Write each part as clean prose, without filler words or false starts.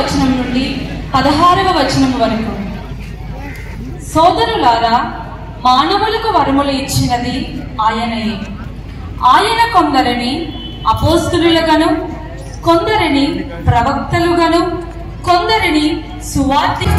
వచనం నుండి 16వ వచనం వరకు. సోదరులారా, మానవులకు వరములు ఇచ్చినది ఆయనయే. ఆయన కొందరిని అపోస్తలులుగాను, కొందరిని ప్రవక్తలుగాను, కొందరిని సువార్తి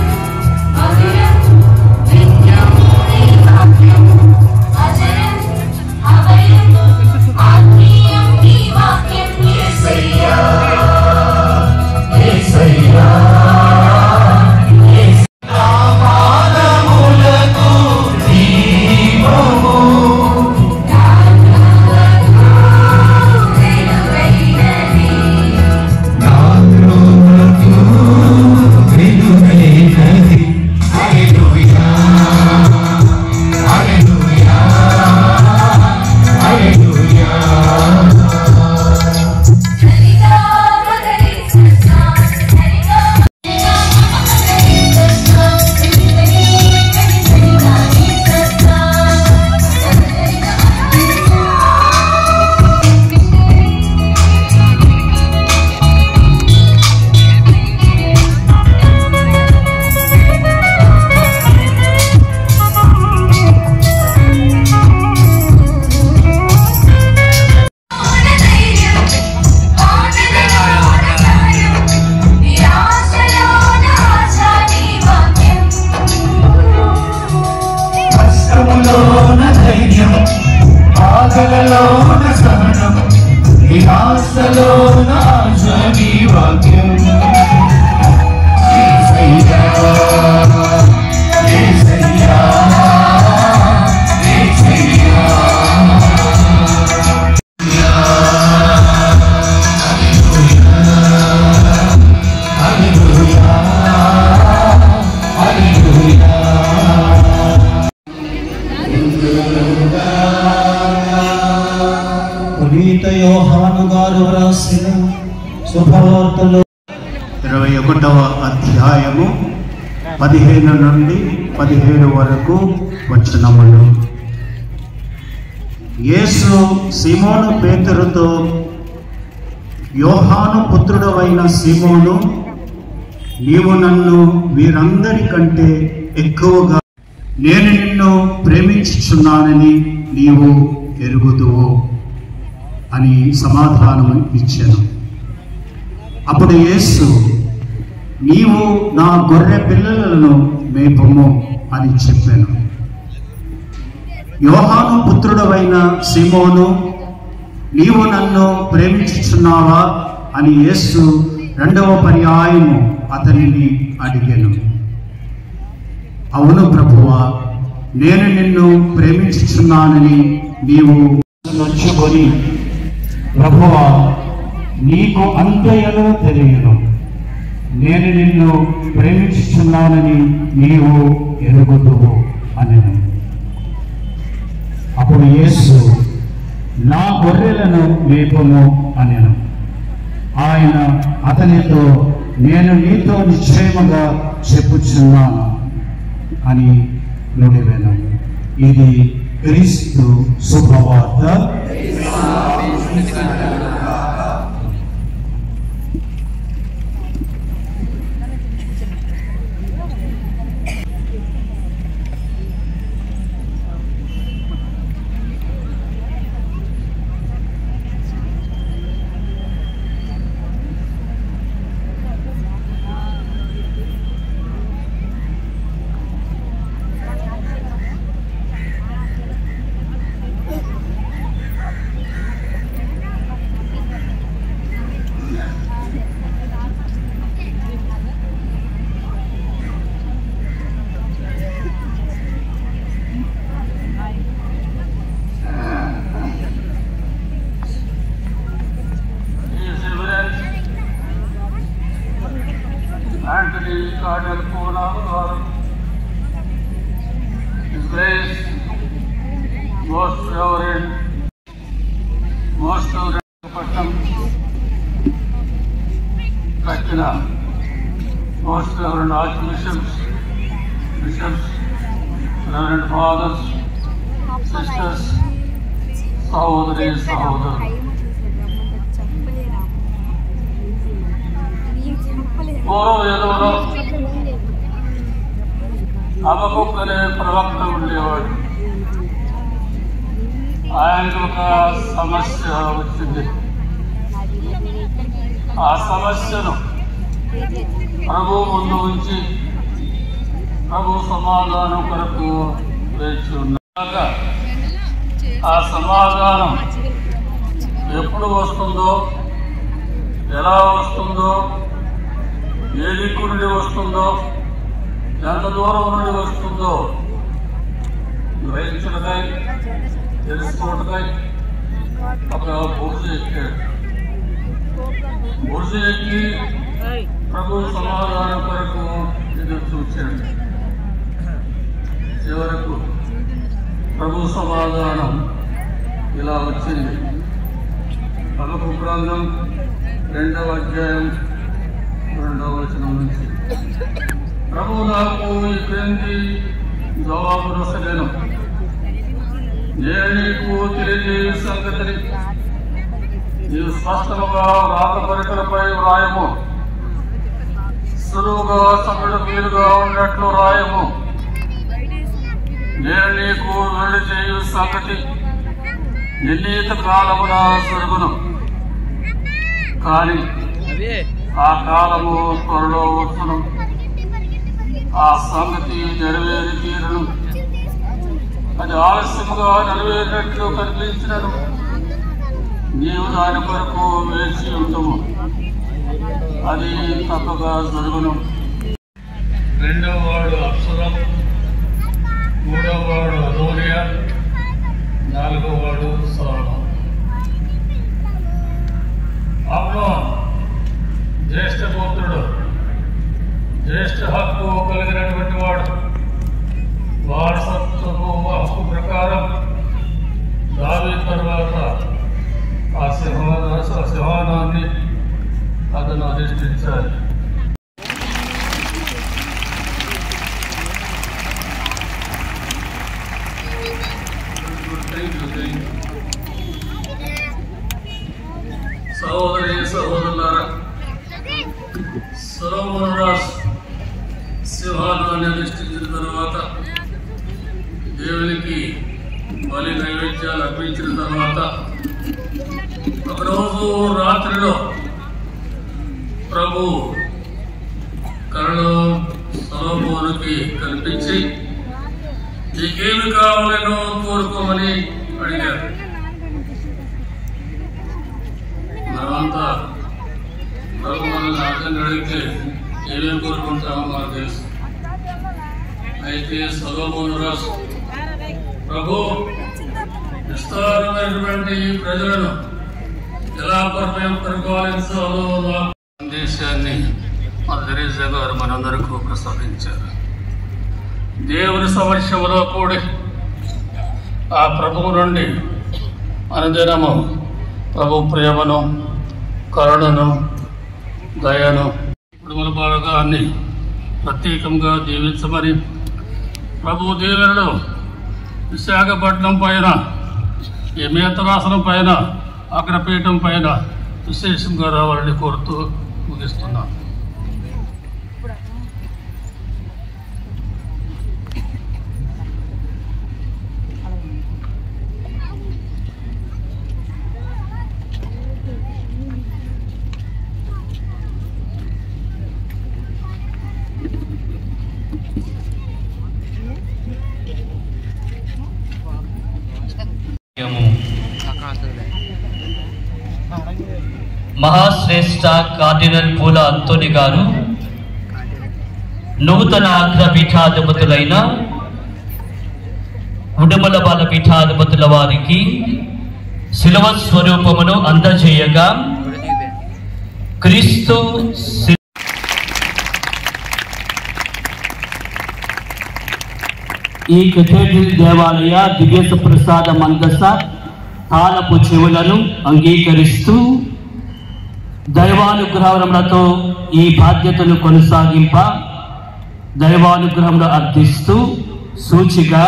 యోహాను గారు వ్రాసిన శుభవార్తలు 21వ అధ్యాయము 15 నుండి 17 వరకు వచనములు. యేసు సీమోను పేతురుతో, యోహాను పుత్రుడవైన సీమోను, నీవు నన్ను వీరందరికంటే ఎక్కువగా నేను నిన్ను ప్రేమించుచున్నానని నీవు ఎరుగుదువు అని సమాధానం ఇచ్చాను. అప్పుడు యేసు, నీవు నా గొర్రె పిల్లలను మేపుము అని చెప్పాను. యోహాను పుత్రుడవైన సీమోను, నీవు నన్ను ప్రేమించుచున్నావా అని యేసు 2వ పర్యాయము అతనిని అడిగాను. అవును ప్రభువా, నేను నిన్ను ప్రేమించుచున్నానని నీవు నొచ్చుకొని, ప్రభువా నీకు అంతయను తెలియను, నేను నిన్ను ప్రేమించుచున్నానని నీవు ఎరుగుదువు అనెను. అప్పుడు యేసు, నా గొర్రెలను మేపుము అనెను. ఆయన అతనితో, నేను నీతో నిశ్చయముగా చెప్పుచున్నాను అని నుడివెను. ఇది క్రీస్తు శుభవార్త. Anthony Cardinal Poonavar, His Grace, Most Reverend, Pattam, Katina, Most Reverend Archbishops, Bishops, Reverend Fathers, Sisters, Sahodari, Sahodar. పూర్వవేదంలో Habakkuk అనే ప్రవక్త ఉండేవాడు. ఆయనకు ఒక సమస్య వచ్చింది. ఆ సమస్యను ప్రభు ముందు ఉంచి ప్రభు సమాధానం కొరకు వేచి ఉన్నాక ఆ సమాధానం ఎప్పుడు వస్తుందో, ఎలా వస్తుందో, ఏ దిక్కు నుండి వస్తుందో, ఎంత దూరం నుండి వస్తుందో గ్రహించడకై, తెలుసుకోవటకై ఒక బుర్జు ఎక్కాడు. బుర్జు ఎక్కి ప్రభు సమాధానం కొరకు ఎదురు చూచాడు. చివరకు ప్రభు సమాధానం ఇలా వచ్చింది. హబక్కుకు గ్రంథం 2వ అధ్యాయం 2వ వచనం నుంచి, ప్రభు నాకు ఈ క్రింది జవాబు రసలేను. నేను నీకు తెలియజేయ సంగతిని నీవు స్పష్టముగా రాతపరికలపై వ్రాయము, సులువుగా చదువు వీలుగా ఉన్నట్లు రాయము. నేను నీకు వెళ్లి చేయు సంగతి నిర్ణీత కాలమున జరుగును, కానీ ఆ కాలము త్వరలో వచ్చును. ఆ సంగతి నెరవేరి తీరును. అది ఆలస్యముగా నెరవేరినట్లు కనిపించినను నీవు దాని కొరకు వేచి ఉండము, అది తప్పగా జరుగును. 2వ వాడు అప్సలం, 3వ వాడు అదోనియా, 4వ వాడు సొలొమోను. అమ్నోను జ్యేష్ఠ పుత్రుడు, జ్యేష్ఠ హక్కు కలిగినటువంటి వాడు. వారసత్వపు హక్కు ప్రకారం దావీదు తర్వాత ఆ సింహానాన్ని అతను అధిష్ఠించాలి. సహోదరి సహోదరులారా, సొలొమోను రాజు సింహానాన్ని అధిష్ఠించిన తర్వాత, దేవునికి బలి నైవేద్యాలు అర్పించిన తర్వాత, ఒకరోజు రాత్రిలో ప్రభు కలలో సొలొమోనుకి కనిపించి నీకేమి కావాలనో కోరుకోమని అడిగారు. మనమంతా ప్రభు మనల్ని అర్థం అడిగితే ఏమేమి కోరుకుంటామో మనకు తెలుసు. అయితే సొలొమోను రాజు ప్రభు విస్తారమైనటువంటి ఈ ప్రజలను ఎలా పరిపాలించాలో సందేశాన్ని మన తెరీసా గారు మనందరికీ ప్రసాదించారు. దేవుని సమక్షంలో కూడి ఆ ప్రభువు నుండి అనుదినము ప్రభు ప్రేమను, కరుణను, దయను, కుటుంబ భాగాన్ని ప్రత్యేకంగా దీవించమని ప్రభు దీవెనలు విశాఖపట్నం పైన, ఈ మేతరాసనం పైన, అగ్రపీఠం పైన విశేషంగా రావాలని కోరుతూ ముగిస్తున్నాను. మహాశ్రేష్ఠ కార్డినల్ పూల అంతోని గారు నూతన అగ్రపీఠాధిపతులైన ఉడుమల బాల పీఠాధిపతుల వారికి శిలువ స్వరూపమును అందజేయగా క్రీస్తు ఈ కేథడ్రల్ దేవాలయ దివ్య ప్రసాద మందస తాళపు చెవులను అంగీకరిస్తూ దైవానుగ్రహములతో ఈ బాధ్యతను కొనసాగింప దైవానుగ్రహంలో అర్థిస్తూ సూచిగా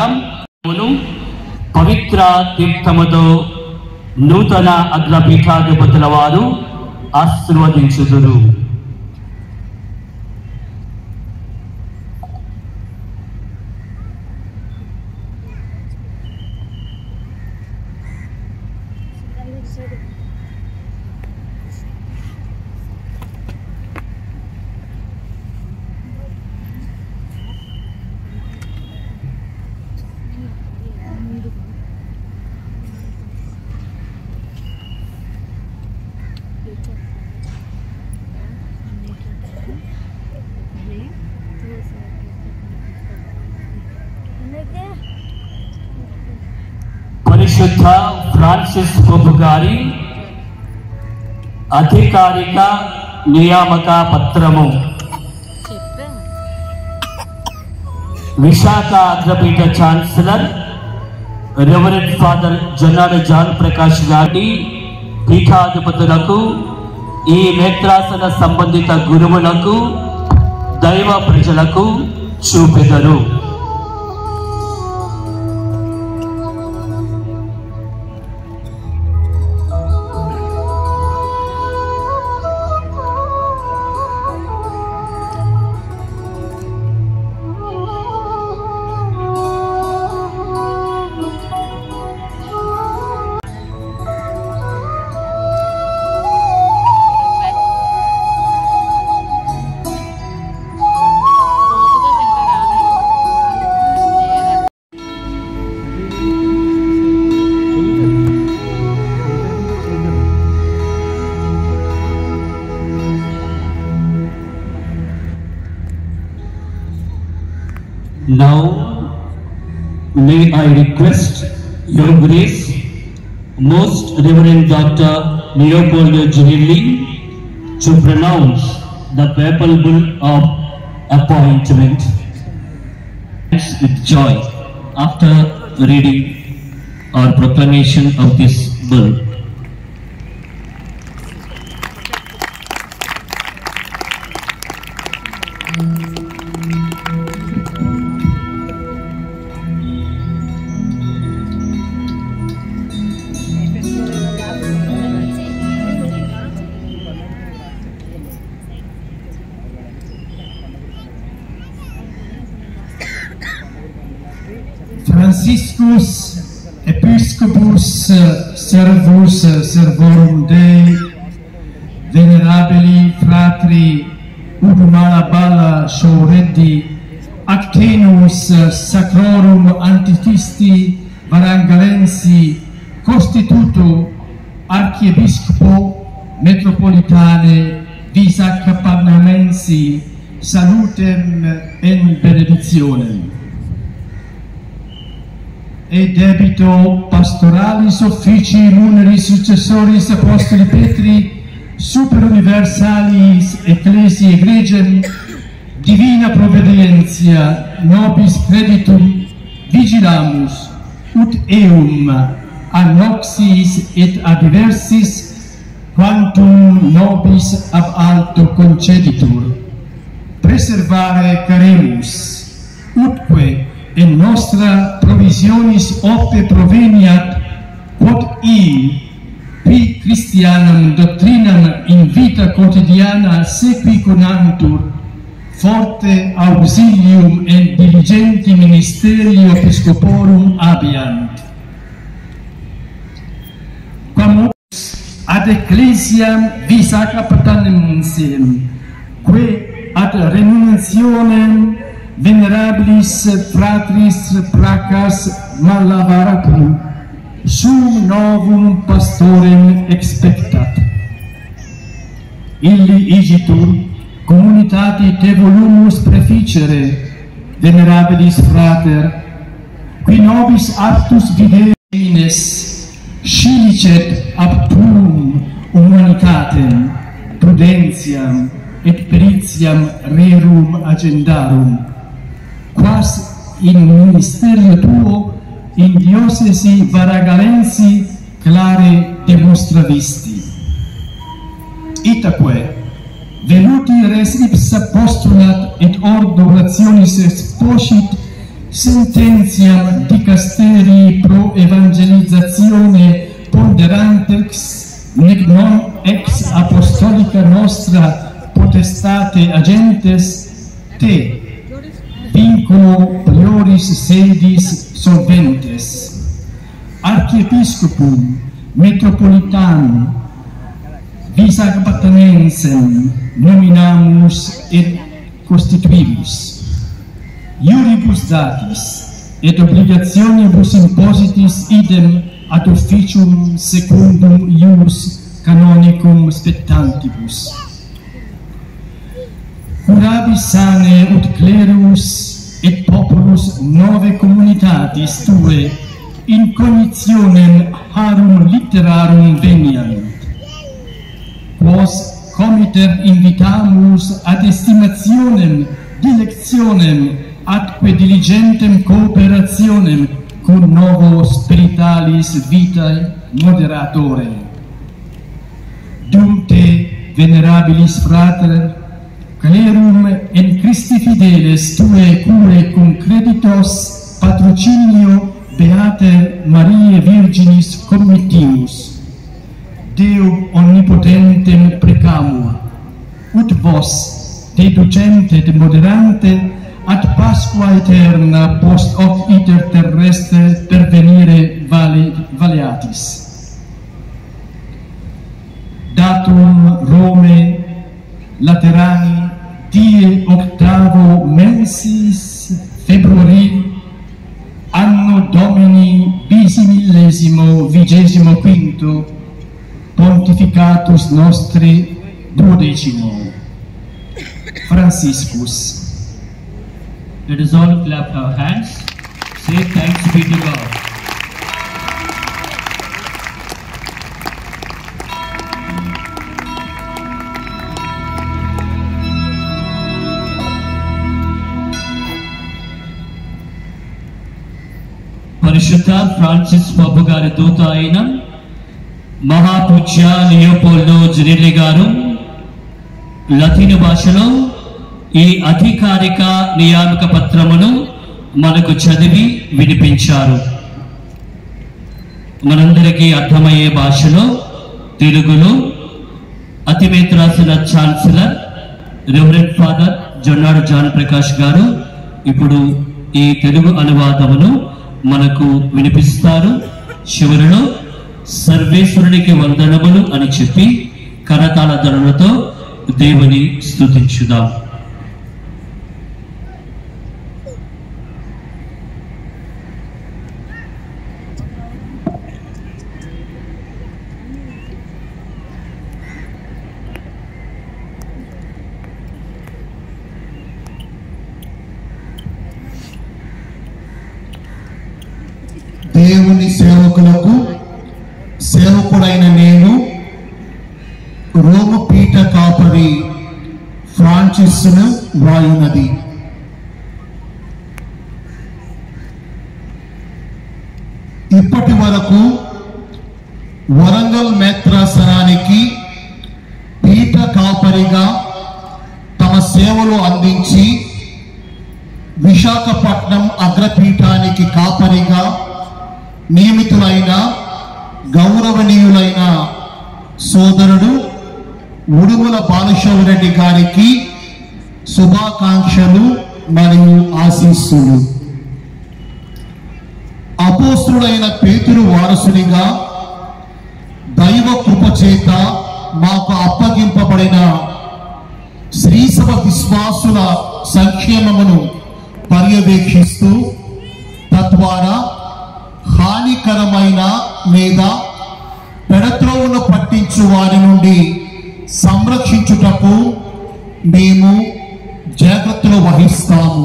పవిత్ర తీర్థముతో నూతన అగ్రపీఠాధిపతుల వారు ఆశీర్వదించుదురు. ఫ్రాన్సిస్ పోపు గారి అధికారిక నియామక పత్రము. విశాఖ అగ్రపీఠ chancellor reverend father Jonnada John Prakash గారి పీఠాధిపతులకు, ఈ మేత్రాసన సంబంధిత గురువులకు, దైవ ప్రజలకు చూపెదరు. Now, may I request Your Grace, Most Reverend Dr. Leopoldo Girilli, to pronounce the papal bull of appointment. With joy, after reading or proclamation of this bull. Franciscus Episcopus Servus Servorum Dei, Venerabili Fratri Udumalabala Shoureddi, Actenus Sacrorum Antiquisti Varangalensi Constituto Archiepiscopo Metropolitane Visaccaparnamensi, Salutem et benedictionem. E debito pastoralis officii muneris successoris apostoli Petri super universalis ecclesiae egregem, divina provenientia nobis creditum vigilamus ut eum a noxis et a diversis quantum nobis ab alto conceditur preservare caremus utque in nostra provisionis opte proveniat quod qui Christianam doctrinam in vita quotidiana sequi conantur forte auxilium et diligenti ministerio episcoporum habeant. Quam ad ecclesiam Visaccaparnamensium quae ad renunciationem venerabilis fratris placas Malavaratum sum novum pastorem expectat. Illi igitur communitati te volumus preficere, venerabilis frater, qui nobis aptus videres scilicet aptum humanitatem, prudentiam et peritiam rerum agendarum, quas in ministerio tuo in diocesi Varagalensi clare demonstravisti. Itaque venuti res ipsa postulat et ordo rationis exposit sententiam dicasteri pro evangelizatione ponderantex nec non ex apostolica nostra potestate agentes te vinculo prioris sedis solventes archiepiscopum metropolitanum Visaccaparnamensem nominamus et constituimus iuribus datis et obligationibus impositis idem ad officium secundum ius canonicum spectantibus. Curabis sane ut clerus et populus nove communitatis tue in cognitionem harum literarum veniant, quos comiter invitamus ad estimationem, dilectionem, atque diligentem cooperationem cum novo spiritualis vitae moderatore. Dum te, venerabilis frater, clerum en Christi fideles tue cure cum creditos patrocinio Beate Mariae Virginis committimus, Deum omnipotentem precamur, ut vos, deducente et moderante, ad Pasqua eterna post hoc iter terrestre pervenire valeatis. Datum Rome Laterani die 8º mensis Februari anno Domini bisimillesimo 25 pontificatus nostri 12 Franciscus. Let us all clap our hands. Say thanks be to God. పరిశుద్ధ Francis బాబు గారి దూత అయిన మహాపూజ్య Leopoldo జిరెల్లి గారు లతీన్ భాషలో ఈ అధికారిక నియామక పత్రమును మనకు చదివి వినిపించారు. మనందరికీ అర్థమయ్యే భాషలో తెలుగులో అతిమేత్రాసుల chancellor reverend father Jonnadu John Prakash గారు ఇప్పుడు ఈ తెలుగు అనువాదమును మనకు వినిపిస్తారు. చివరిలో సర్వేశ్వరునికి వందనములు అని చెప్పి కరతాళ ధ్వనులతో దేవుని స్తుతించుదాం. దేవుని సేవకులకు సేవకుడైన నేను రోము పీఠ కాపరి ఫ్రాన్సిస్ను వ్రాయున్నది. ఇప్పటి వరకు వరంగల్ మేత్రాసనానికి పీఠ కాపరిగా తమ సేవలు అందించి విశాఖపట్నం అగ్రపీఠానికి కాపరిగా నియమితులైన గౌరవనీయులైన సోదరుడు ఉడుగుల బాలశౌరెడ్డి గారికి శుభాకాంక్షలు మరియు ఆశీస్సులు. అపోస్తుడైన పేతురు వారసునిగా దైవ కృపచేత మాకు అప్పగింపబడిన శ్రీసభ విశ్వాసుల సంక్షేమమును పర్యవేక్షిస్తూ తద్వారా హానికరమైన లేదా పెడత్రోవును పట్టించు వారి నుండి సంరక్షించుటకు మేము జాగ్రత్తలు వహిస్తాము.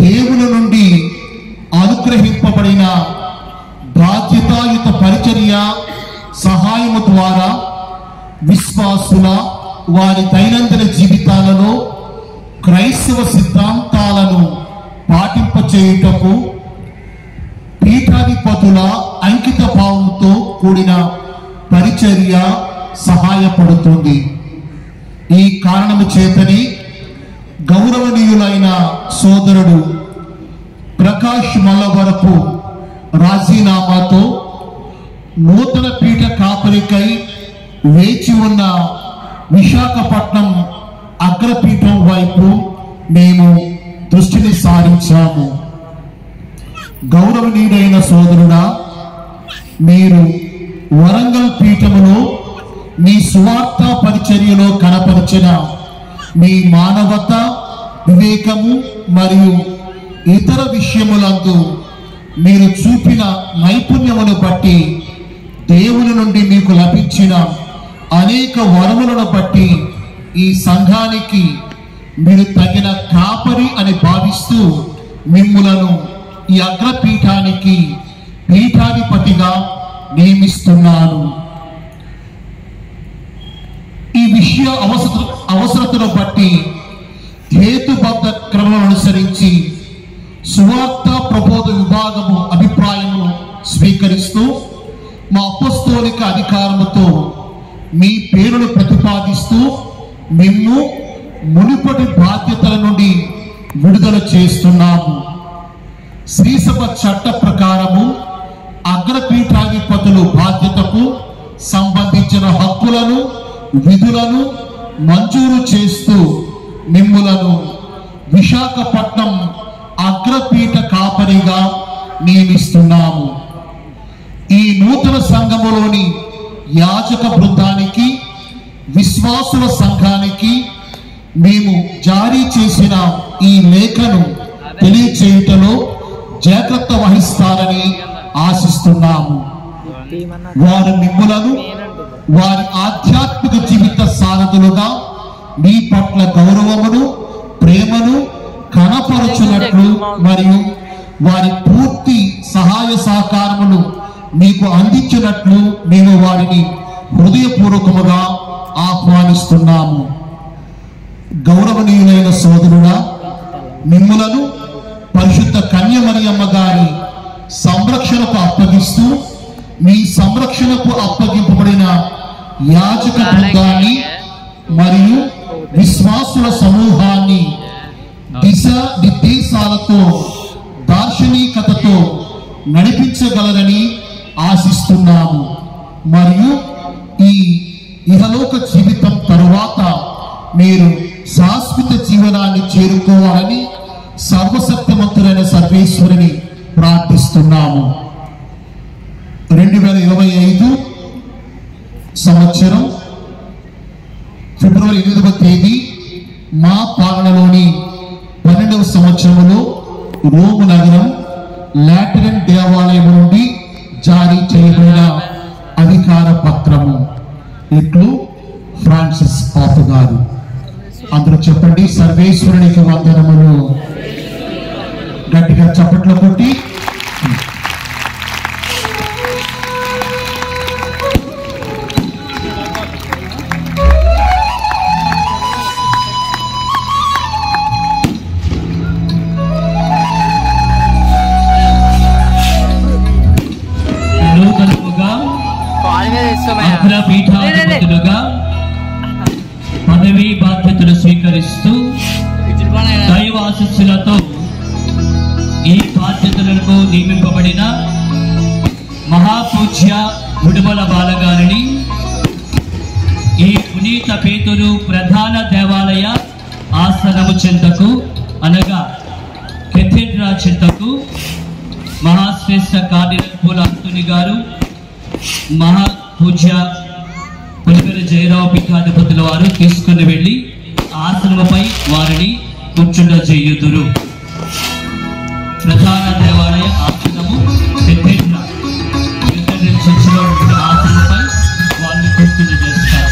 దేవుని నుండి అనుగ్రహింపబడిన బాధ్యతాయుత పరిచర్య సహాయము ద్వారా విశ్వాసుల వారి దైనందిన జీవితాలలో క్రైస్తవ సిద్ధాంతాలను పాటింపచేయుటకు పీఠాధిపతుల అంకిత భావంతో కూడిన పరిచర్య సహాయపడుతుంది. ఈ కారణము చేతని గౌరవనీయులైన సోదరుడు ప్రకాష్ మల్లవరపు రాజీనామాతో నూతన పీఠ కాపరికై వేచి ఉన్న విశాఖపట్నం అగ్రపీఠం వైపు మేము దృష్టిని సారించాము. గౌరవనీయుడైన సోదరుడా, మీరు వరంగల్ పీఠములో మీ సువార్త పరిచర్యలో కనపరిచిన మీ మానవత, వివేకము మరియు ఇతర విషయములందు మీరు చూపిన నైపుణ్యమును బట్టి దేవుని నుండి మీకు లభించిన అనేక వరములను బట్టి ఈ సంఘానికి మీరు తగిన కాపరి అని భావిస్తూ మిమ్ములను ఈ అగ్రపీఠానికి పీఠాధిపతిగా నియమిస్తున్నాను. ఈ విషయ అవసరతను బట్టి హేతుబద్ధ క్రమం అనుసరించి సువార్త ప్రబోధ విభాగము అభిప్రాయమును స్వీకరిస్తూ మా అపొస్తోలిక అధికారముతో మీ పేరును ప్రతిపాదిస్తూ మేము మునుపటి బాధ్యతల నుండి విడుదల చేస్తున్నాము. శ్రీసభ చట్ట ప్రకారము అగ్రపీఠాధిపతులు బాధ్యతకు సంబంధించిన హక్కులను విధులను మంజూరు చేస్తూ మిమ్ములను విశాఖపట్నం అగ్రపీఠ కాపరిగా నియమిస్తున్నాము. ఈ నూతన సంఘములోని యాజక బృందానికి విశ్వాసుల సంఘానికి మేము జారీ చేసిన ఈ లేఖను తెలియచేయుటలో జాగ్రత్త వహిస్తారని ఆశిస్తున్నాము. వారు మిమ్ములను వారి ఆధ్యాత్మిక జీవిత సారథులుగా మీ పట్ల గౌరవమును ప్రేమను కనపరచునట్లు మరియు వారి పూర్తి సహాయ సహకారములు మీకు అందించినట్లు మేము వారిని హృదయపూర్వకముగా ఆహ్వానిస్తున్నాము. గౌరవనీయులైన సోదరుడా, మిమ్ములను పరిశుద్ధ కన్యమరియమ్మ గారి సంరక్షణకు అప్పగిస్తూ మీ సంరక్షణకు అప్పగింపబడిన యాజక బృందాన్ని మరియు విశ్వాసుల సమూహాన్ని దిశ నిర్దేశాలతో దార్శనికతతో నడిపించగలరని ఆశిస్తున్నాము. మరియు ఈ ఇహలోక జీవితం తరువాత మీరు శాశ్వత జీవనాన్ని చేరుకోవాలని సర్వశక్తిమంతులైన సర్వేశ్వరుని ప్రార్థిస్తున్నాము. 2025 సంవత్సరం ఫిబ్రవరి 8వ తేదీ మా పాలనలోని 12వ సంవత్సరంలో రోము నగరం లాటరన్ దేవాలయం నుండి జారీ చేయబడిన అధికార పత్రము. ఇట్లు ఫ్రాన్సిస్ పాపు గారు. అందరూ చెప్పండి, సర్వేశ్వరునికి వందనములు. గట్టిగా చప్పట్లు కొట్టి అగ్రపీఠాధిపతులుగా పదవీ బాధ్యతలు స్వీకరిస్తూ దైవ ఆశీస్సులతో ఈ బాధ్యతలకు నియమింపబడిన మహాపూజ్య ఉడుమల బాలగారిని ఈ పునీత పేతురు ప్రధాన దేవాలయ ఆసనము చెంతకు అనగా కెథెడ్రా చెంతకు మహాశ్రేష్ఠ కార్డినల్ పూల అంతుని గారు, మహాపూజ్య పులివెల జయరావు పీఠాధిపతుల వారు తీసుకుని వెళ్ళి ఆసనముపై వారిని కూర్చుండజేయుదురు. ప్రధాన దేవాలయ ఆసనము కెథెడ్రా చర్చిలో ఆసనపై వారిని కూర్చుండజేస్తారు.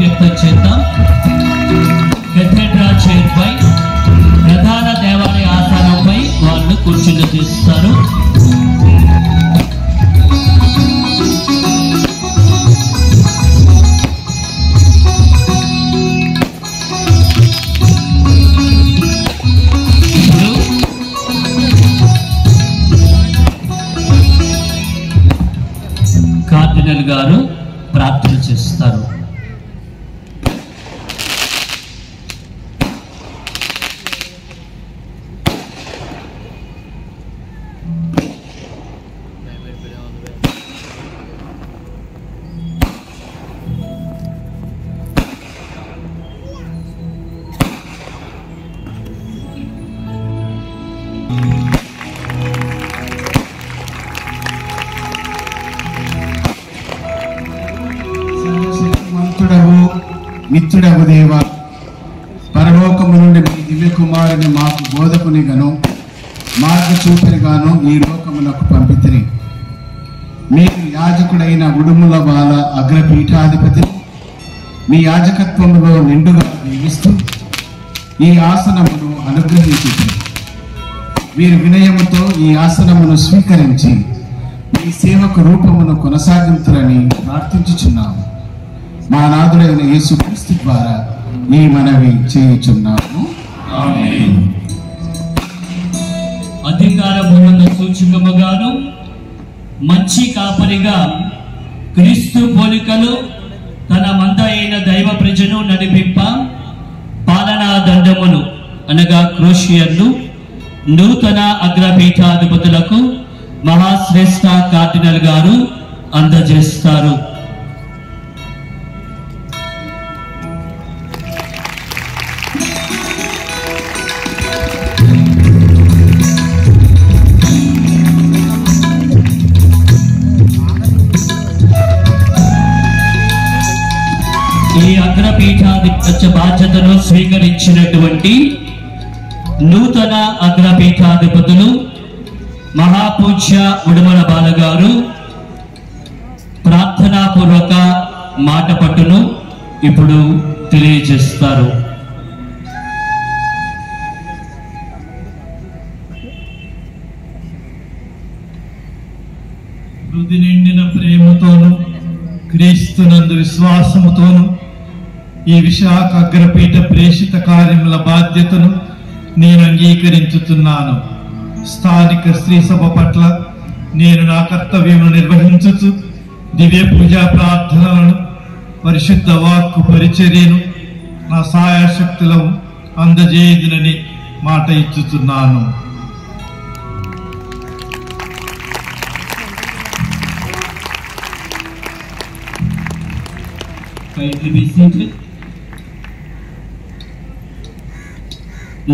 వ్యక్తం చేద్దాం. కెథెడ్రా చైర్పై ప్రధాన దేవాలయ ఆసనంపై వాళ్ళు కూర్చుని చేస్తారు. కార్డినల్ గారు ప్రార్థన చేస్తారు. నిత్యుడవు దేవ, పరలోకము వారిని మాకు బోధకునిగాను మార్గచూపరిగాను ఈ లోకమునకు పంపితిరి. మీరు యాజకుడైన ఉడుముల బాల అగ్రపీఠాధిపతి మీ యాజకత్వములో నిండుగా జీవిస్తూ ఈ ఆసనమును అనుగ్రహించి వీరు వినయముతో ఈ ఆసనమును స్వీకరించి మీ సేవకు రూపమును కొనసాగించురని ప్రార్థించుచున్నాము. మా నాథుడైన యేసుక్రీస్తు ద్వారా ఈ మనవి చేయుచున్నాము. ఆమేన్. అధికారమున్న సూచకముగాను మంచి కాపరిగా క్రీస్తు పోలికలు తన మంద అయిన దైవ ప్రజను నడిపింప పాలనా దండమును అనగా క్రోషియన్ను నూతన అగ్రపీఠాధిపతులకు మహాశ్రేష్ఠ కార్డినల్ గారు అందజేస్తారు. ఈ అగ్రపీఠాధిపత్య బాధ్యతను స్వీకరించినటువంటి నూతన అగ్రపీఠాధిపతులు మహాపూజ్య ఉడుమల బాలగారు ప్రార్థనాపూర్వక మాట పట్టును ఇప్పుడు తెలియజేస్తారు. హృది నిండిన ప్రేమతోను క్రీస్తునందు విశ్వాసముతోను ఈ విశాఖ అగ్రపీఠ ప్రేషిత కార్యముల బాధ్యతను నేను అంగీకరించుతున్నాను. స్థానిక స్త్రీ సభ పట్ల నేను నా కర్తవ్యమును నిర్వహించుచు దివ్య పూజా ప్రార్థనలను పరిశుద్ధ వాక్కు పరిచర్యను నా సాయశక్తులను అందజేయుదునని మాట ఇచ్చుతున్నాను.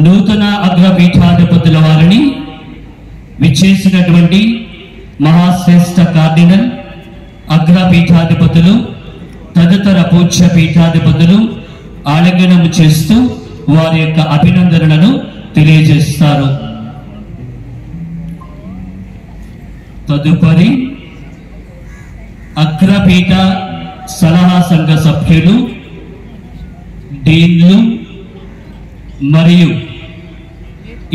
నూతన అగ్రపీఠాధిపతుల వారిని విచ్చేసినటువంటి మహాశ్రేష్ఠ కార్డినల్ అగ్రపీఠాధిపతులు తదితర పూజ్య పీఠాధిపతులు ఆలింగనము చేస్తూ వారి యొక్క అభినందనలను తెలియజేస్తారు. తదుపరి అగ్రపీఠ సలహా సంఘ సభ్యులు, డీన్లు మరియు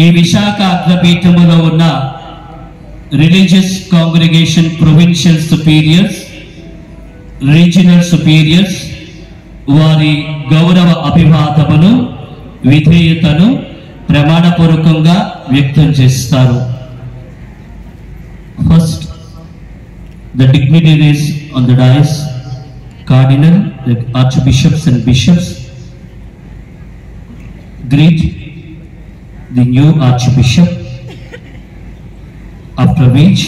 ఈ విశాఖ అగ్రపీఠములో ఉన్న religious congregation provincial superiors, regional superiors వారి గౌరవ అభివాదమును విధేయతను ప్రమాణపూర్వకంగా వ్యక్తం చేస్తారు. First the dignitaries on the dais, cardinal, the archbishops and bishops, greet the new archbishop, after which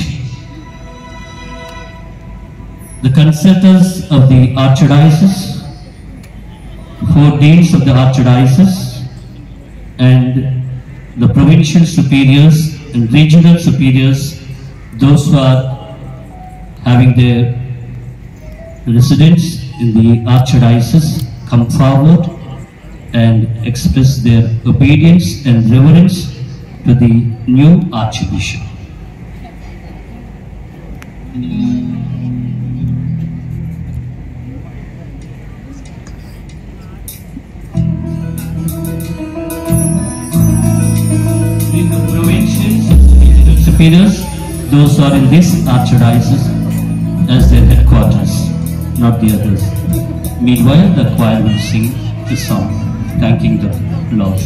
the consultants of the archdiocese, 4 deans of the archdiocese, and the provincial superiors and regional superiors, those who are having their residence in the archdiocese, come forward and express their obedience and reverence to the new archbishop. In the provincials and superiors, those who are in this archdiocese as their headquarters, not the others. Meanwhile, the choir will sing the song, thanking the Lord.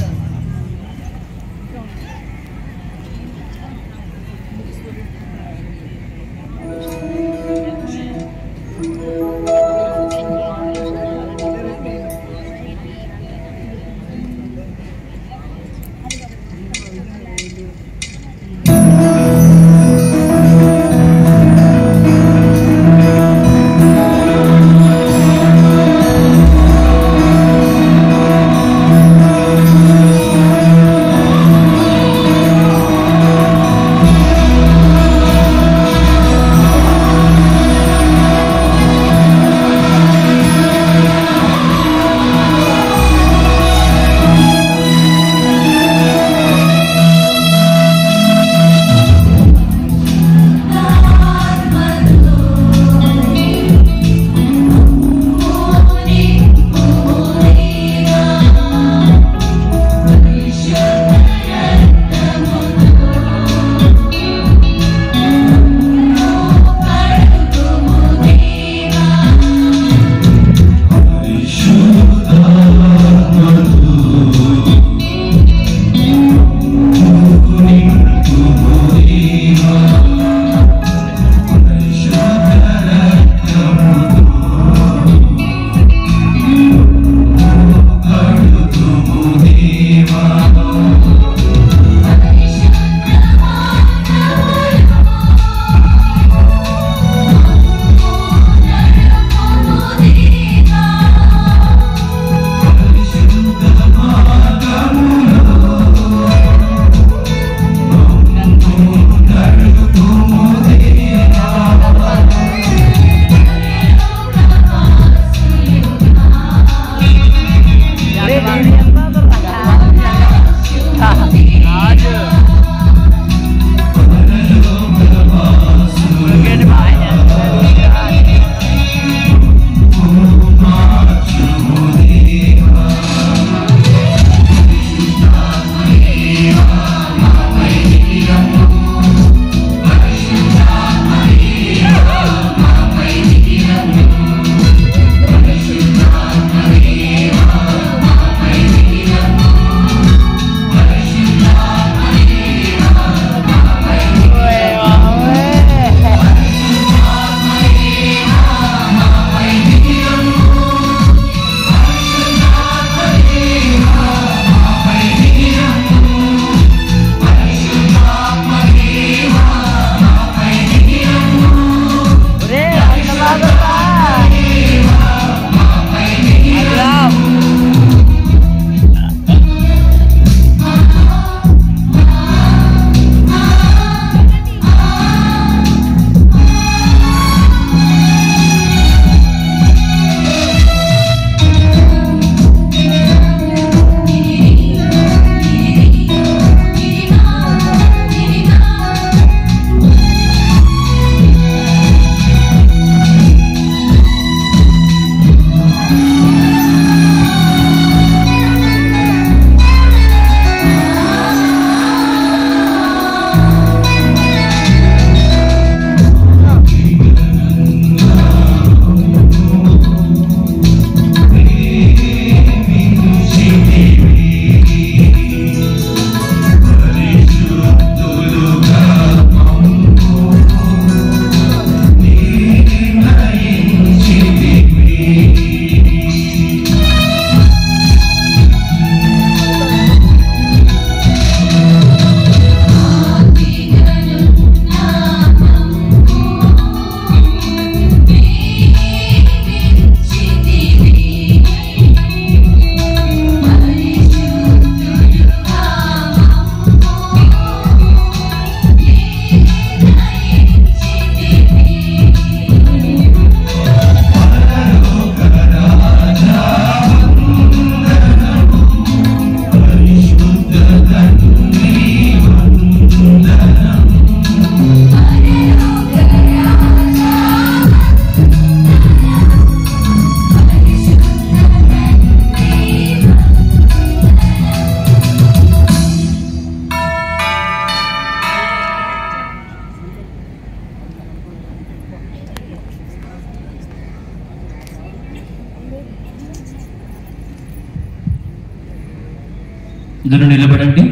ఇద్దరు నిలబడండి.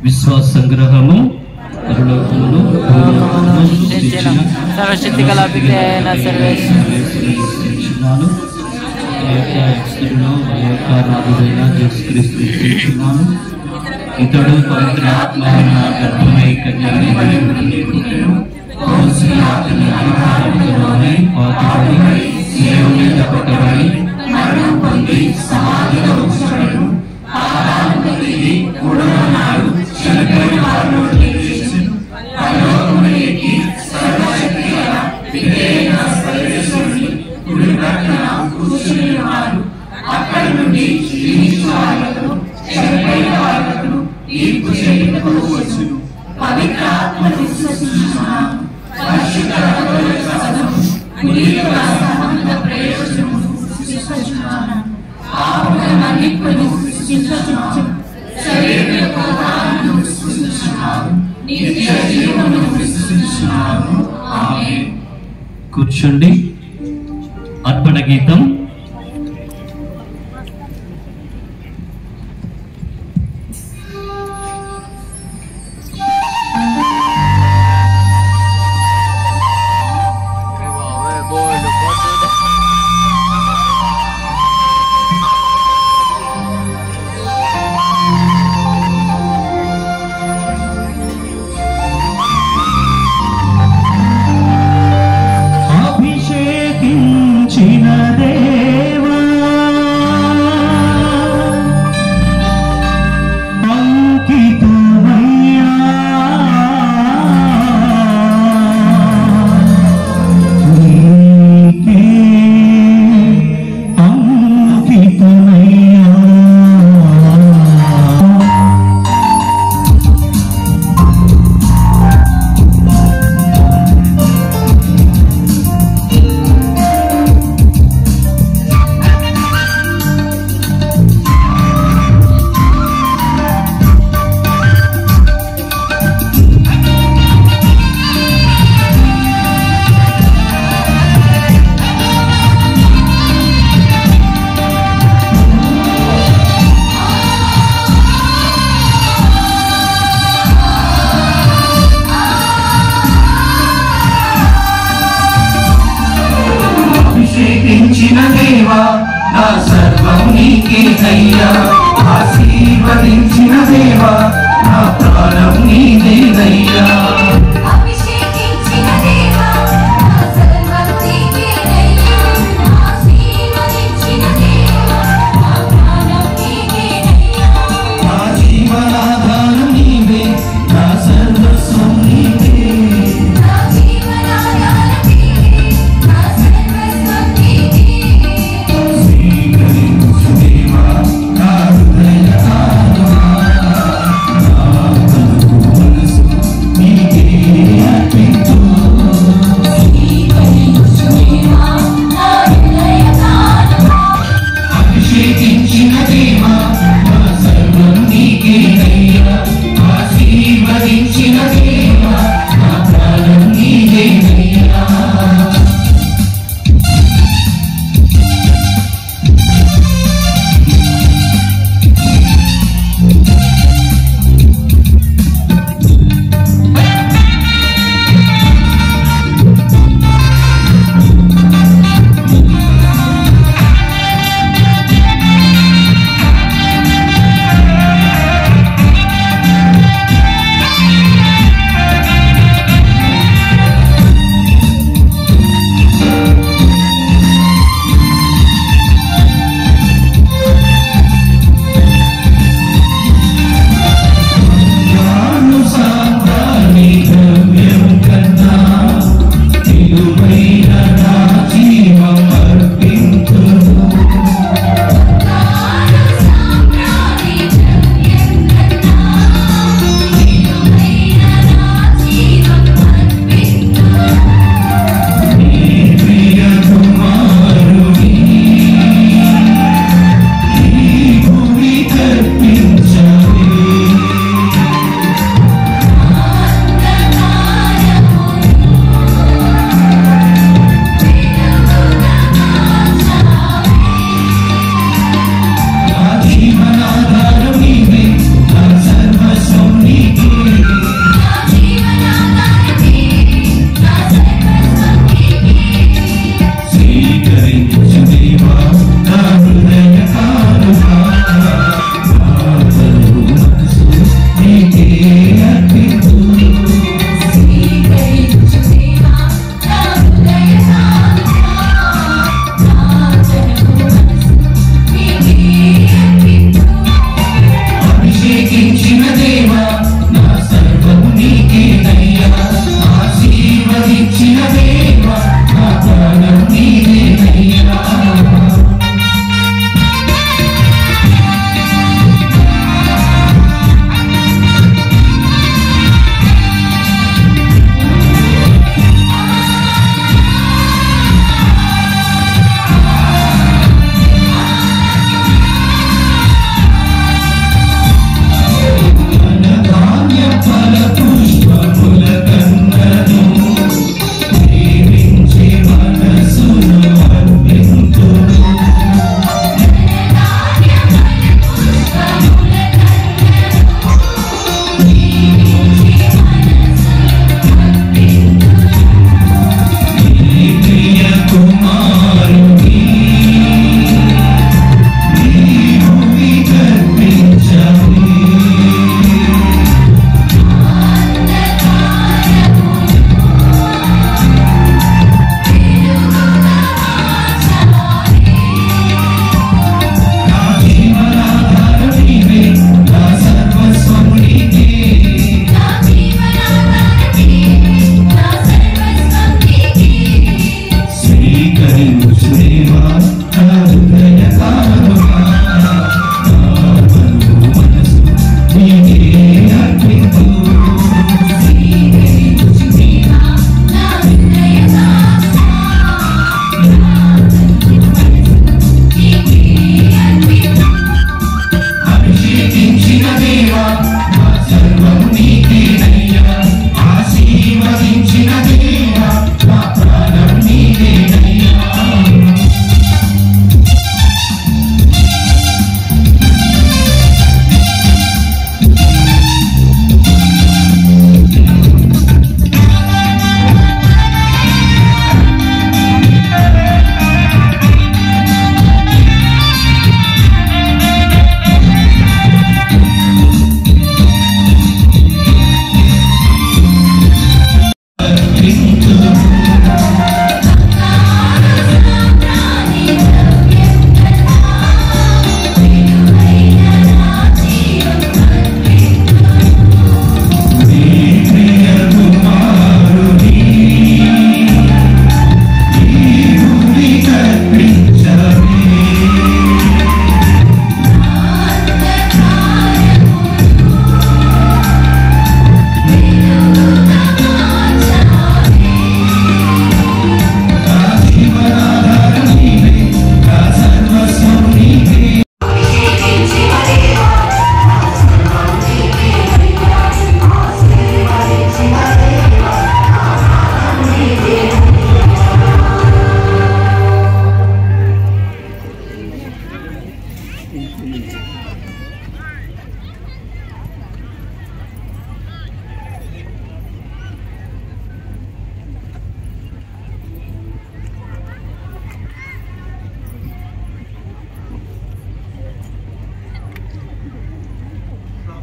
విశ్వాస సంగ్రహము పరలోకమును భూలోకమును సృష్టించిన సర్వశక్తి గల విగ్రహైన సర్వేశ్వరుడు రాజుడైన యేసుక్రీస్తు సృష్టించున్నాను. ఇతడు పవిత్ర ఆత్మ గర్భమై కన్యకని పాతబడి దేవుని తప్పకబడి మరణం పొంది సమాధిలో ఉంచబడెను. మూడవ నాడు చనిపోయిన వారిలో లేచెను. పరలోకమునకు ఎక్కి సర్వశక్తి గల విగ్రహైన సర్వేశ్వరుని కుడి ప్రక్కన కూర్చుని ఉన్నాడు. అక్కడి నుండి జీవించు వారులను చనిపోయిన వారులను తీర్పు చేయుటకు వచ్చును. పవిత్ర ఆత్మను విశ్వసించుచున్నాను. పరిశుద్ధ రక్తముల రసము పునీతుల సంబంధ ప్రయోజనమును విశ్వసించుచున్నాను. పాపముల మన్నింపును విశ్వసించు. శరీరములకు దానమును విశ్వసించుచున్నాను. నిత్య జీవమును విశ్వసించుచున్నాను. ఆమేన్. కూర్చోండి. అర్పణ గీతం. నా సర్వం నీకే అయ్యా. ఆశీర్వదించిన దేవా నా ప్రాణం నీదేనయ్యా. నా జీవనాధారం నీవే, నా సర్వస్వం నీవే. స్వీకరించు దేవా నా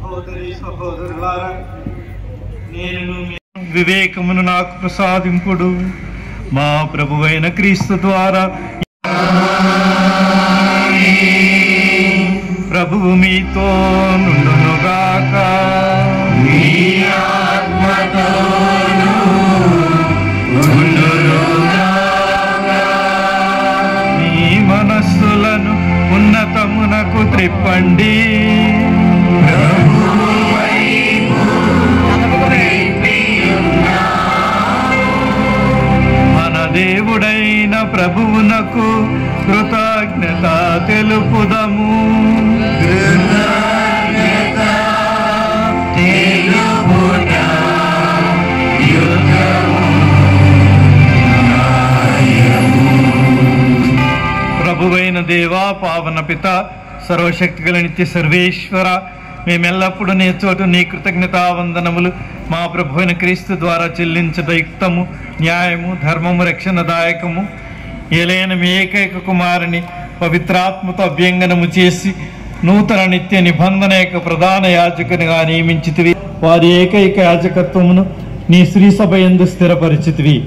సహోదరి సహోదరులారా, నేను వివేకమును నాకు ప్రసాదింపుడు. మా ప్రభువైన క్రీస్తు ద్వారా ప్రభువు మీతో నుండునుగాక. మీ మనస్సులను ఉన్నతమునకు త్రిప్పండి. మన దేవుడైన ప్రభువునకు కృతజ్ఞత తెలుపుదము. ప్రభువైన దేవా, పావన పిత, సర్వశక్తి గల నిత్య సర్వేశ్వర, మేమెల్లప్పుడూ నీ చోటు నీ కృతజ్ఞతావందనములు మా ప్రభువైన క్రీస్తు ద్వారా చెల్లించట యుక్తము, న్యాయము, ధర్మము, రక్షణదాయకము. ఏలైన మీ ఏకైక కుమారుని పవిత్రాత్మతో అభ్యంగనము చేసి నూతన నిత్య నిబంధన యొక్క ప్రధాన యాజకునిగా నియమించితివి. వారి ఏకైక యాజకత్వమును నీ శ్రీ సభ యందు స్థిరపరిచితివి.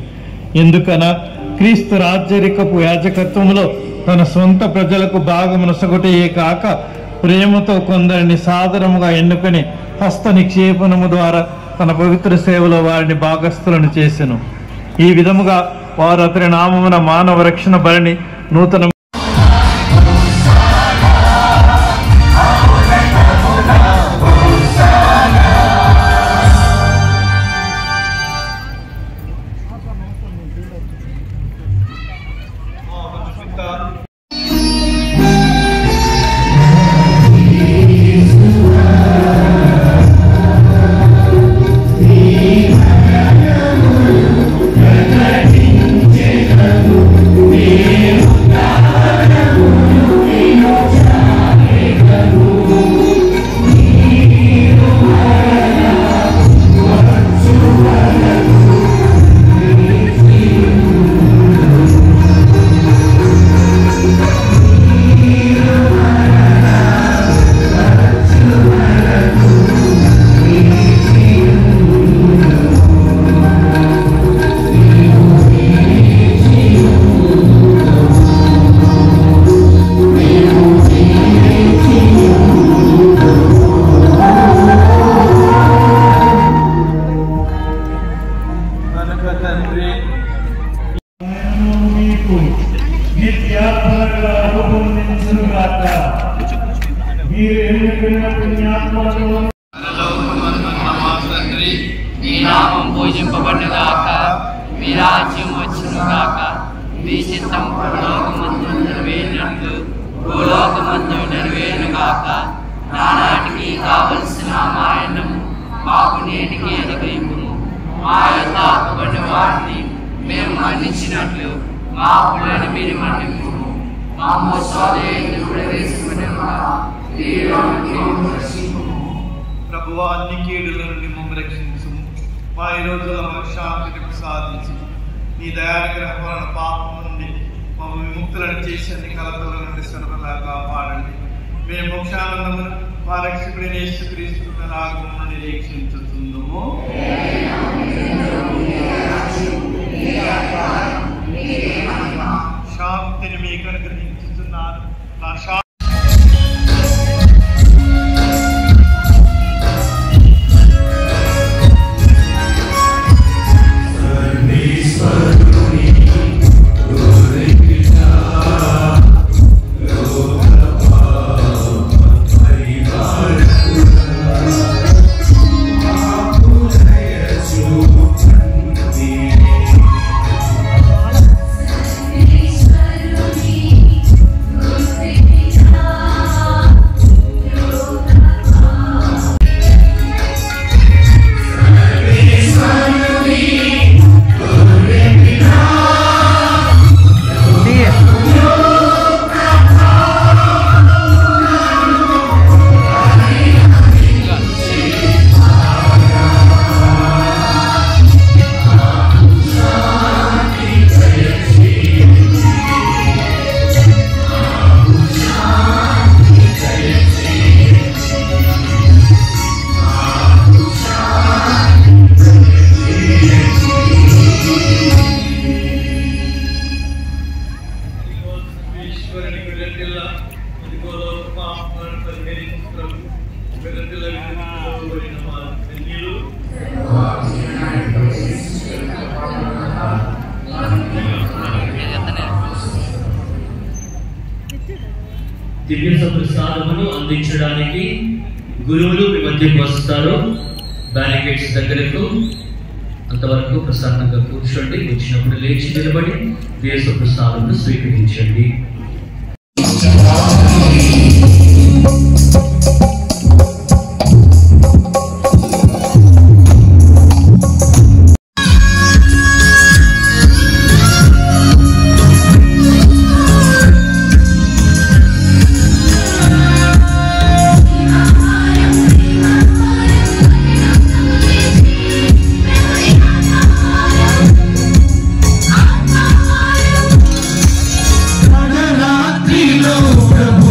ఎందుకన క్రీస్తు రాజ్యరికపు యాజకత్వములో తన సొంత ప్రజలకు భాగమునొసగుటయే కాక ప్రేమతో కొందరిని సాదరముగా ఎన్నుకొని హస్త నిక్షేపణము ద్వారా తన పవిత్ర సేవలో వారిని భాగస్థులను చేసెను. ఈ విధముగా వారు అతని నామమున మానవ రక్షణ బలిని నూతన మీ నామం పూజింపబడుగాక, మీ రాజ్యం వచ్చునుగాక, మీ చిత్తం పరలోకమందు నెరవేరినట్లు భూలోకమందు నెరవేరునుగాక. నానాటికి కావలసిన మాయనము మాకు నేటికి అనుగ్రహింపుము. మా యొక్క అప్పుబడిన వారిని మేము మన్నించినట్లు మా అప్పులను మీరు మన్నింపుము. మా మోసాలను ప్రవేశపెట్టకుండా ప్రభువా, అన్ని కీడుల నుండి మమ్మల్ని రక్షించుము. మా ఈ రోజుల్లో మాకు శాంతిని ప్రసాదించి నీ దయానుగ్రహం వలన పాపం నుండి మమ్మల్ని విముక్తులను చేసి అన్ని కలతల నుండి సర్వలా కాపాడండి. మేము మోక్షానందమును మా రక్షకుడైన యేసుక్రీస్తు రాగమును నిరీక్షించుచుందుము. శాంతిని మీకు అనుగ్రహించుతున్నాను. నా Thank you. దివ్య ప్రసాదమును అందించడానికి గురువులు మీ మధ్యకు వస్తారు. బ్యారికేడ్స్ దగ్గరకు అంతవరకు ప్రశాంతంగా కూర్చోండి. వచ్చినప్పుడు లేచి నిలబడి దివ్య ప్రసాదమును స్వీకరించండి. ప్రభు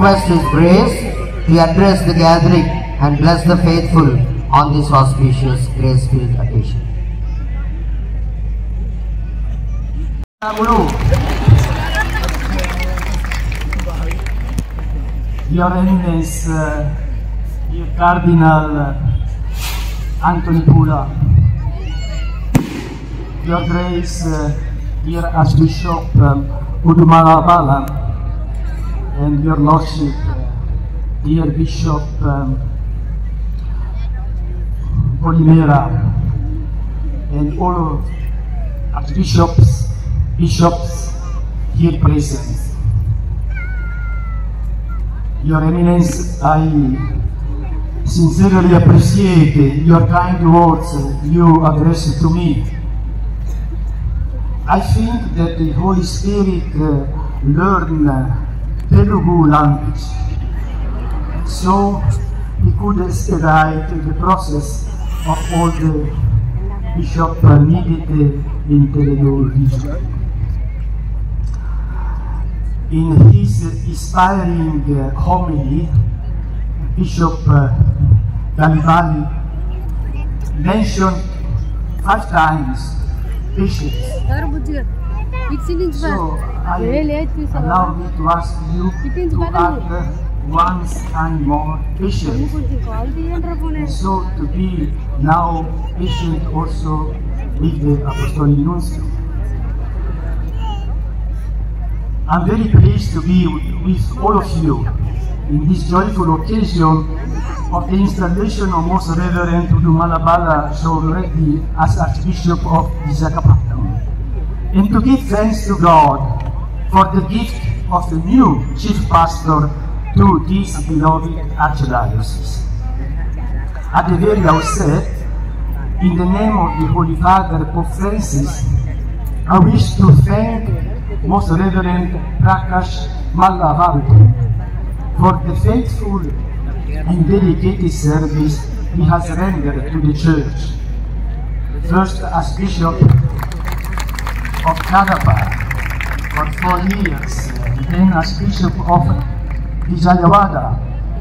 request His grace to address the gathering and bless the faithful on this auspicious grace-filled occasion. Your Eminence, Dear Cardinal Anthony Pula, Your Grace, dear Archbishop Udumalabala, and Your Lordship, dear Bishop Polimera, and all Archbishops, bishops here present. Your Eminence, I sincerely appreciate your kind words you addressed to me. I think that the Holy Spirit learned Telugu language, so he could expedite the process of all the bishops needed in Telugu region. In his inspiring homily, Bishop Galibali mentioned 5 times patience. So allow me to ask you to add once and more patience, and so to be now patient also with the Apostolic Nuncio. I'm very pleased to be with all of you in this joyful occasion of the installation of Most Reverend Udumalabala Shouredi as Archbishop of Visakhapatnam, and to give thanks to God for the gift of the new Chief Pastor to this beloved Archdiocese. At the very outset, in the name of the Holy Father Pope Francis, I wish to thank Most Reverend Prakash Mallavarthi for the faithful and dedicated service he has rendered to the Church. First as Bishop of Kadapa for 4 years, then as Bishop of Vijayawada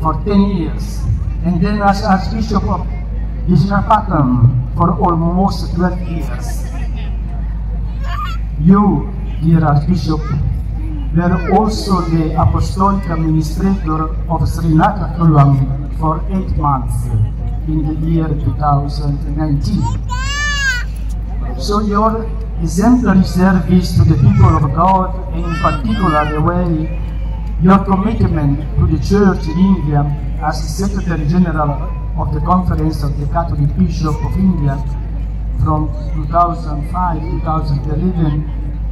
for 10 years, and then as Archbishop of Visakhapatnam for almost 12 years. You, dear Archbishop, were also the Apostolic Administrator of Srinathapuram for 8 months in the year 2019. So your exemplary service to the people of God, and in particular the way your commitment to the Church in India as Secretary General of the Conference of the Catholic Bishops of India from 2005-2011,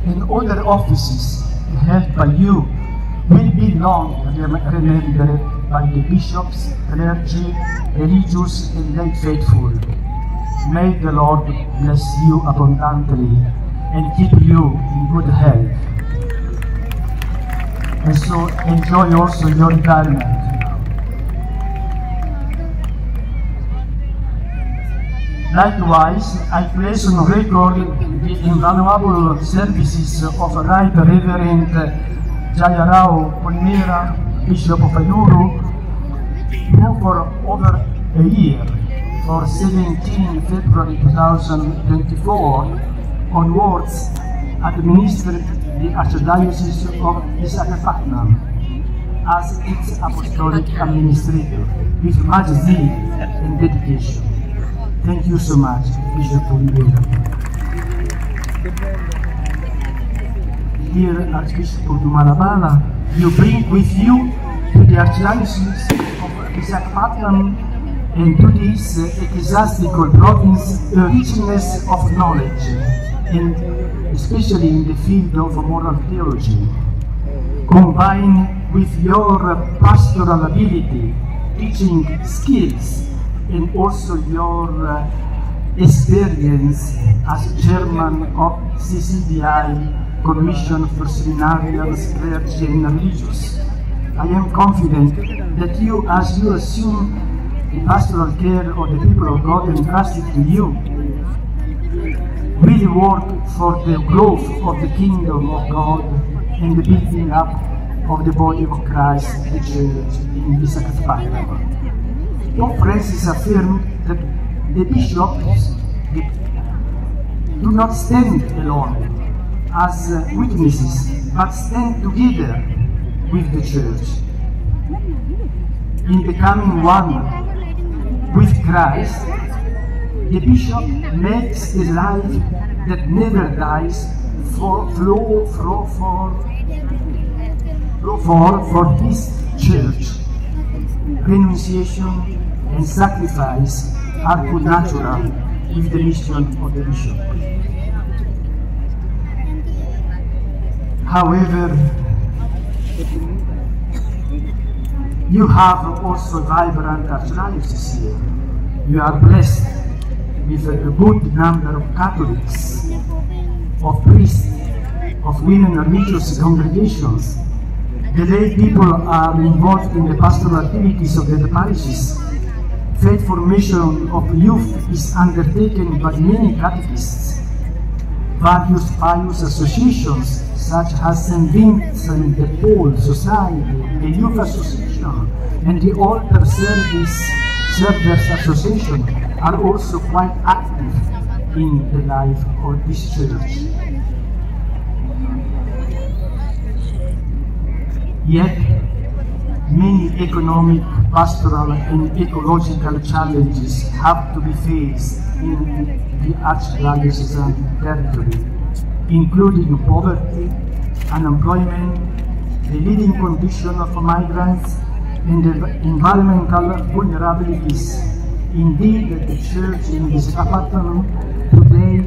and other offices held by you will be long remembered by the bishops, clergy, religious, and lay faithful. May the Lord bless you abundantly and keep you in good health. And so enjoy also your retirement. Likewise, I place on record the invaluable services of Right Reverend Jayarao Polimera, Bishop of Eluru, who for over a year, for 17 February 2024 onwards, administered the Archdiocese of Visakhapatnam as its Apostolic Administrator with much zeal and dedication. Thank you so much, Bishop Polimera. Dear Archbishop Udumalabala, you bring with you to the Archdiocese of Visakhapatnam and to this ecclesiastical province a richness of knowledge, and especially in the field of moral theology, combined with your pastoral ability, teaching skills, and also your experience as chairman of CCDI Commission for Seminarians, Clergy and Religious. I am confident that you, as you assume the pastoral care of the people of God entrusted to you, will work for the growth of the kingdom of God and the building up of the body of Christ, the Church, in the Sacred Parliament. Pope Francis affirmed that the bishops do not stand alone as witnesses, but stand together with the Church. In becoming one with Christ, the bishop makes a life that never dies flow for his Church. Renunciation and sacrifice are connatural with the mission of the bishop. However, you have also vibrant archdiocese here. You are blessed with a good number of Catholics, of priests, of women religious congregations. The lay people are involved in the pastoral activities of the parishes. Faith formation of youth is undertaken by many catechists. Various pious associations such as St. Vincent de Paul Society, the Youth Association, and the Altar Servers Association are also quite active in the life of this Church. Yet, many economic, pastoral, and ecological challenges have to be faced in the archdiocesan territory, including poverty, unemployment, the living condition of migrants, and the environmental vulnerabilities. Indeed, the Church in this apartment today